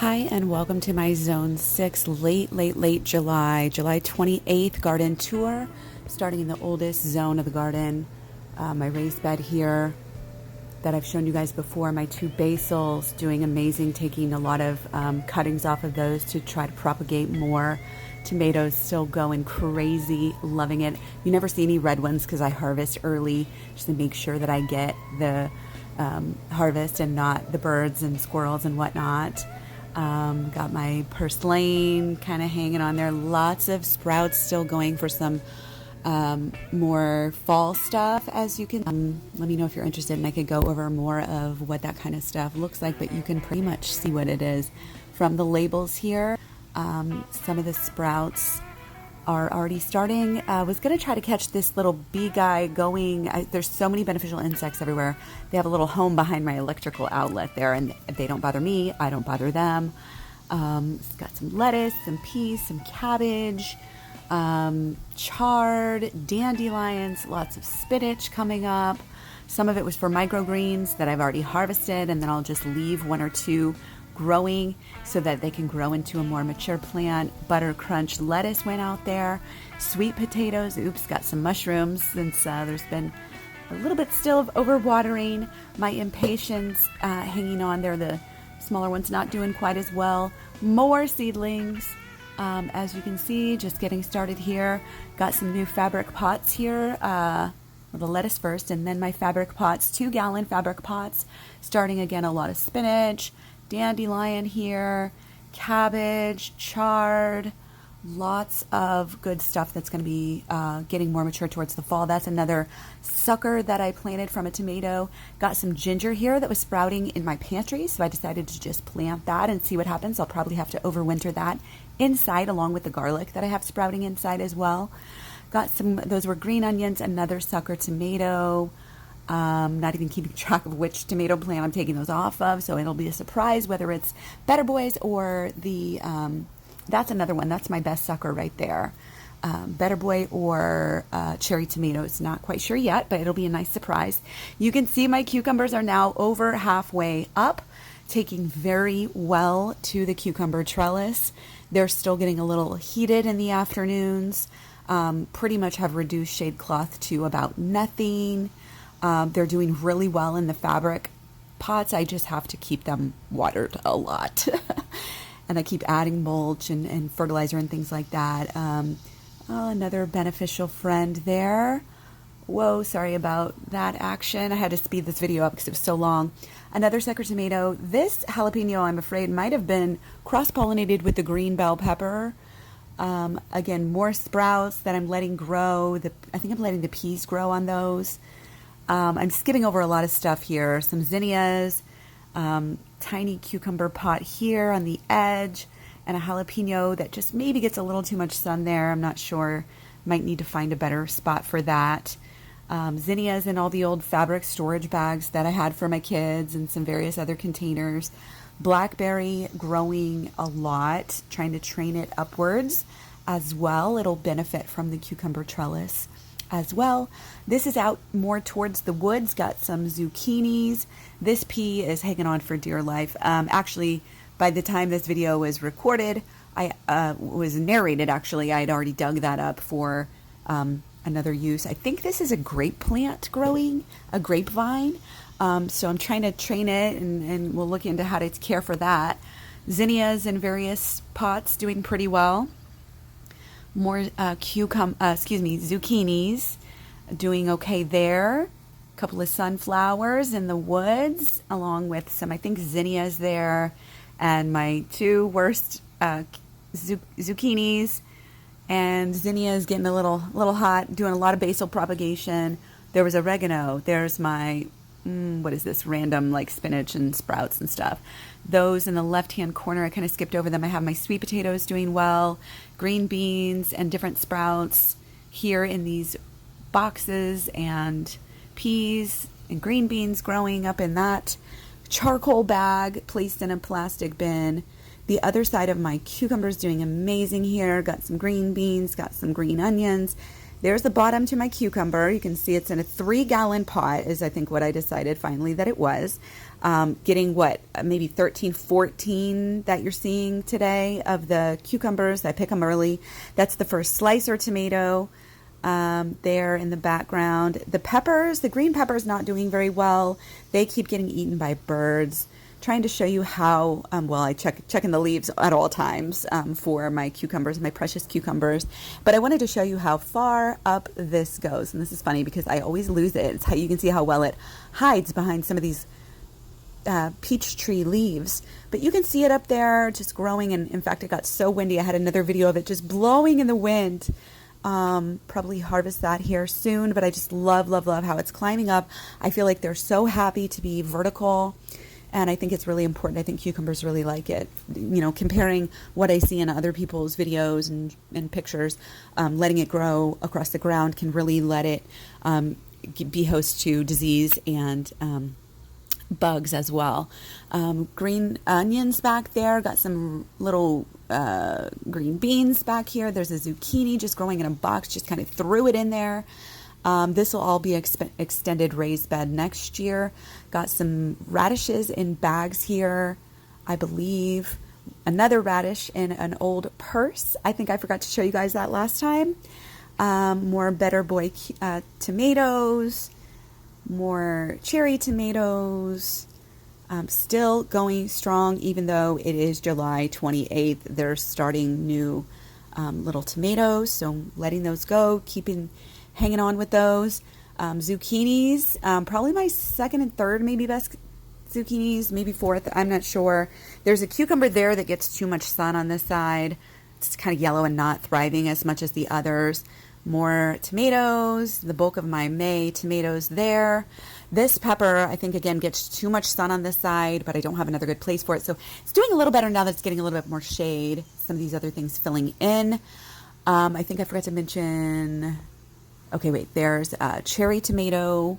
Hi, and welcome to my Zone 6 late July 28th garden tour, starting in the oldest zone of the garden, my raised bed here that I've shown you guys before, my two basils, doing amazing, taking a lot of cuttings off of those to try to propagate more. Tomatoes still going crazy, loving it. You never see any red ones because I harvest early just to make sure that I get the harvest and not the birds and squirrels and whatnot. Got my purslane kind of hanging on there. Lots of sprouts still going for some more fall stuff, as you can. Let me know if you're interested, and I could go over more of what that kind of stuff looks like, but you can pretty much see what it is from the labels here. Some of the sprouts are already starting. I was going to try to catch this little bee guy going. There's so many beneficial insects everywhere. They have a little home behind my electrical outlet there, and they don't bother me. I don't bother them. It's got some lettuce, some peas, some cabbage, chard, dandelions, lots of spinach coming up. Some of it was for microgreens that I've already harvested, and then I'll just leave one or two growing so that they can grow into a more mature plant. Butter crunch lettuce went out there. Sweet potatoes, got some mushrooms since there's been a little bit still of overwatering. My impatiens hanging on there, the smaller ones not doing quite as well. More seedlings, as you can see, just getting started here. Got some new fabric pots here. The lettuce first, and then my fabric pots, 2-gallon fabric pots, starting again. A lot of spinach, dandelion here, cabbage, chard, lots of good stuff that's going to be getting more mature towards the fall. That's another sucker that I planted from a tomato. Got some ginger here that was sprouting in my pantry, so I decided to just plant that and see what happens. I'll probably have to overwinter that inside along with the garlic that I have sprouting inside as well. Got some, those were green onions, another sucker tomato. Not even keeping track of which tomato plant I'm taking those off of, so it'll be a surprise whether it's Better Boys or the, that's another one. That's my best sucker right there. Better Boy or cherry tomatoes. Not quite sure yet, but it'll be a nice surprise. You can see my cucumbers are now over halfway up, taking very well to the cucumber trellis. They're still getting a little heated in the afternoons. Pretty much have reduced shade cloth to about nothing. They're doing really well in the fabric pots. I just have to keep them watered a lot. And I keep adding mulch and fertilizer and things like that. Another beneficial friend there. Whoa, sorry about that action. I had to speed this video up because it was so long. Another sucker tomato. This jalapeno, I'm afraid, might have been cross-pollinated with the green bell pepper. Again, more sprouts that I'm letting grow. I think I'm letting the peas grow on those. I'm skipping over a lot of stuff here. Some zinnias, tiny cucumber pot here on the edge, and a jalapeno that just maybe gets a little too much sun there. I'm not sure. Might need to find a better spot for that. Zinnias in all the old fabric storage bags that I had for my kids and some various other containers. Blackberry growing a lot, trying to train it upwards as well. It'll benefit from the cucumber trellis as well. This is out more towards the woods. Got some zucchinis. This pea is hanging on for dear life. Actually, by the time this video was recorded, I was narrated actually. I had already dug that up for another use. I think this is a grape plant growing, a grapevine. So I'm trying to train it, and we'll look into how to care for that. Zinnias in various pots doing pretty well. More zucchinis doing okay there. A couple of sunflowers in the woods, along with some, I think, zinnias there, and my two worst zucchinis. And zinnias getting a little hot, doing a lot of basil propagation. There was oregano. There's my what is this, random like spinach and sprouts and stuff. Those in the left-hand corner, I kind of skipped over them. I have my sweet potatoes doing well, green beans and different sprouts here in these boxes, and peas and green beans growing up in that charcoal bag placed in a plastic bin. The other side of my cucumbers doing amazing here. Got some green beans, got some green onions, There's the bottom to my cucumber. You can see it's in a 3-gallon pot is I think what I decided finally that it was. Getting what, maybe 13, 14 that you're seeing today of the cucumbers. I pick them early. That's the first slicer tomato there in the background. The peppers, the green peppers not doing very well. They keep getting eaten by birds. Trying to show you how, well, I checking the leaves at all times for my cucumbers, my precious cucumbers. But I wanted to show you how far up this goes. And this is funny because I always lose it. It's how you can see how well it hides behind some of these peach tree leaves. But you can see it up there just growing. And in fact, it got so windy. I had another video of it just blowing in the wind. Probably harvest that here soon. But I just love, love, love how it's climbing up. I feel like they're so happy to be vertical. And I think it's really important. I think cucumbers really like it. You know, comparing what I see in other people's videos and pictures, letting it grow across the ground can really let it be host to disease and bugs as well. Green onions back there. Got some little green beans back here. There's a zucchini just growing in a box. Just kind of threw it in there. This will all be extended raised bed next year. Got some radishes in bags here, I believe. Another radish in an old purse. I think I forgot to show you guys that last time. More Better Boy tomatoes. More cherry tomatoes. Still going strong even though it is July 28th. They're starting new little tomatoes. So letting those go. Hanging on with those. Zucchinis, probably my second and third maybe best zucchinis, maybe fourth, I'm not sure. There's a cucumber there that gets too much sun on this side. It's kind of yellow and not thriving as much as the others. More tomatoes, the bulk of my May tomatoes there. This pepper, I think, again, gets too much sun on this side, but I don't have another good place for it. So it's doing a little better now that it's getting a little bit more shade. Some of these other things filling in. I think I forgot to mention... Okay, wait, there's cherry tomato,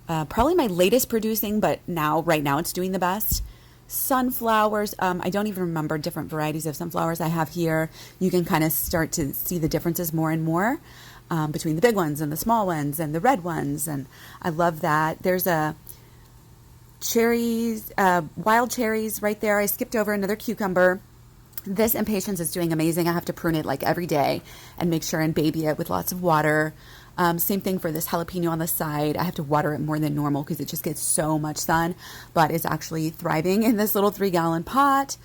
probably my latest producing, but right now it's doing the best. Sunflowers, I don't even remember different varieties of sunflowers I have here. You can kind of start to see the differences more and more between the big ones and the small ones and the red ones, and I love that. There's cherries, wild cherries right there. I skipped over another cucumber. This Impatiens is doing amazing. I have to prune it like every day and make sure and baby it with lots of water. Same thing for this jalapeno on the side. I have to water it more than normal because it just gets so much sun, but it's actually thriving in this little 3-gallon pot.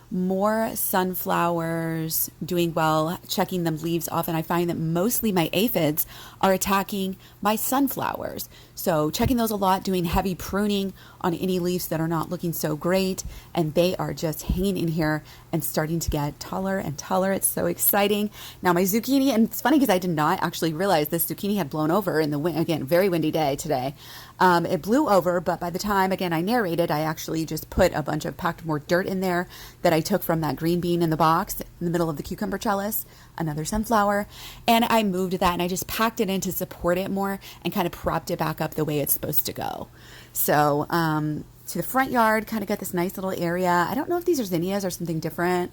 More sunflowers, doing well, checking them leaves off, and I find that mostly my aphids are attacking my sunflowers. So checking those a lot, doing heavy pruning on any leaves that are not looking so great, and they are just hanging in here and starting to get taller and taller. It's so exciting. Now my zucchini, and it's funny because I did not actually realize this zucchini had blown over in the wind. Again, very windy day today. It blew over, but by the time, again, I narrated, I actually just put a bunch of packed more dirt in there that I took from that green bean in the box in the middle of the cucumber trellis, another sunflower, and I moved that and I just packed it in to support it more and kind of propped it back up the way it's supposed to go. So to the front yard, kind of got this nice little area. I don't know if these are zinnias or something different.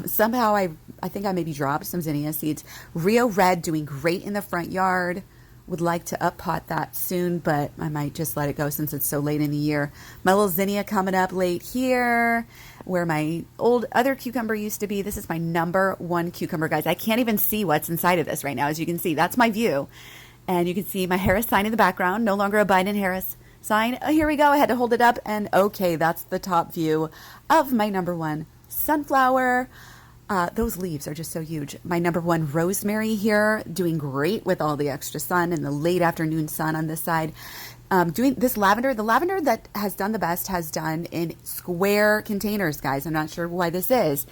Somehow I think I maybe dropped some zinnia seeds. Rio Red doing great in the front yard. Would like to up pot that soon, but I might just let it go since it's so late in the year. My little zinnia coming up late here, where my old other cucumber used to be. This is my #1 cucumber, guys. I can't even see what's inside of this right now. As you can see, that's my view. And you can see my Harris sign in the background. No longer a Biden-Harris sign. Oh, here we go. I had to hold it up. And okay, that's the top view of my #1 sunflower. Those leaves are just so huge. My #1 rosemary here, doing great with all the extra sun and the late afternoon sun on this side. Doing this lavender, the lavender that has done the best has done in square containers, guys. I'm not sure why this is.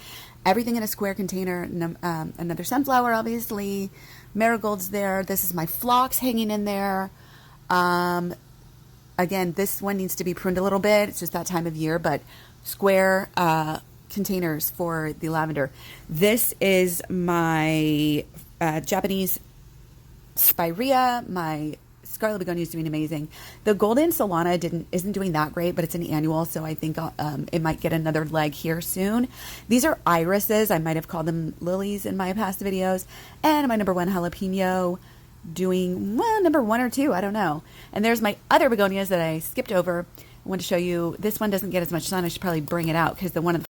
Everything in a square container. Another sunflower, obviously. Marigolds there. This is my phlox hanging in there. Again, this one needs to be pruned a little bit. It's just that time of year, but square containers for the lavender. This is my Japanese spirea. My scarlet begonia is doing amazing. The golden solana isn't doing that great, but it's an annual, so I think it might get another leg here soon. These are irises. I might have called them lilies in my past videos. And my #1 jalapeno doing, well, number 1 or 2, I don't know. And there's my other begonias that I skipped over. I want to show you, this one doesn't get as much sun. I should probably bring it out because the one